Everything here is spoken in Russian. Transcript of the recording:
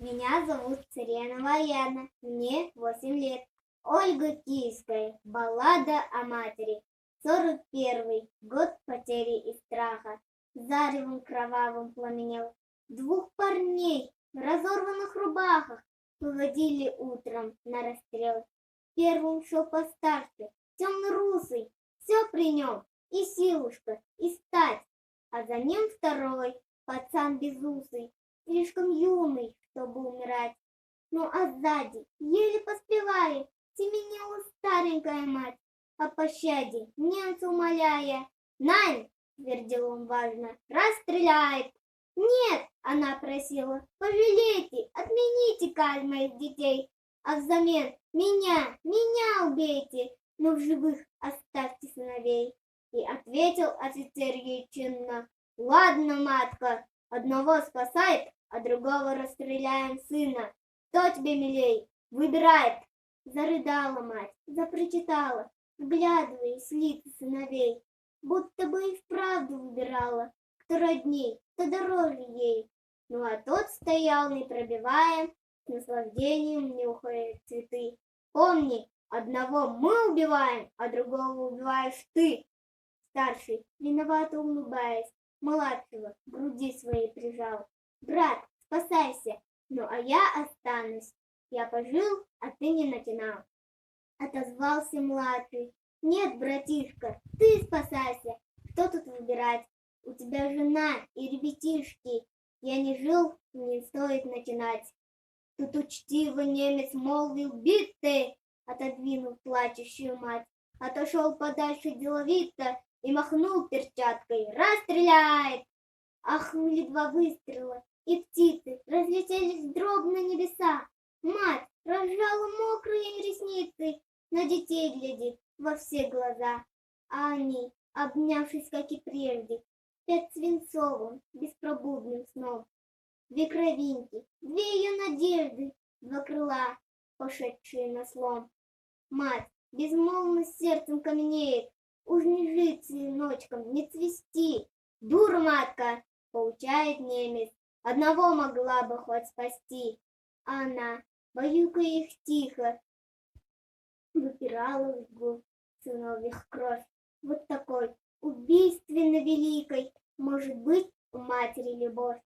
Меня зовут Царенова Яна, мне 8 лет. Ольга Киевская, баллада о матери. 41-й год потери и страха. Заревом кровавым пламенел. Двух парней в разорванных рубахах выводили утром на расстрел. Первым шел постарше, темно-русый, все при нем, и силушка, и стать. А за ним второй, пацан безусый, слишком юный, чтобы умирать. Ну а сзади, еле поспевая, семенила старенькая мать, о пощаде немца умоляя. «Найн!» — твердил он важно, — «расстреляет!» «Нет!» — она просила, «пожалейте, отмените казнь моих детей, а взамен меня убейте, но в живых оставьте сыновей». И ответил офицер ей чинно: «Ладно, матка, одного спасает, а другого расстреляем сына. Кто тебе милей? Выбирает!» Зарыдала мать, запричитала, вглядываясь в лица сыновей, будто бы и вправду выбирала, кто родней, кто дороже ей. Ну а тот стоял, не пробивая, с наслаждением нюхая цветы. «Помни, одного мы убиваем, а другого убиваешь ты!» Старший, виновато улыбаясь, младшего к груди своей прижал. «Брат, спасайся, ну а я останусь. Я пожил, а ты не начинал». Отозвался младший: «Нет, братишка, ты спасайся. Кто тут выбирать? У тебя жена и ребятишки. Я не жил, не стоит начинать». Тут учтиво немец молвил: «Бит ты!» Отодвинув плачущую мать, отошел подальше деловито и махнул перчаткой: «Расстреляет!» Ахнули два выстрела, и птицы разлетелись в дробь на небеса. Мать разжала мокрые ресницы, на детей глядит во все глаза, а они, обнявшись, как и прежде, спят свинцовым, беспробудным сном. Две кровинки, две ее надежды, два крыла, пошедшие на слом. Мать безмолвно сердцем каменеет, уж не жить сыночкам, не цвести. «Дура, матка!» — поучает немец, «одного могла бы хоть спасти». А она, баюкая их тихо, выпирала в губ сыновьих кровь. Вот такой убийственно великой может быть у матери любовь.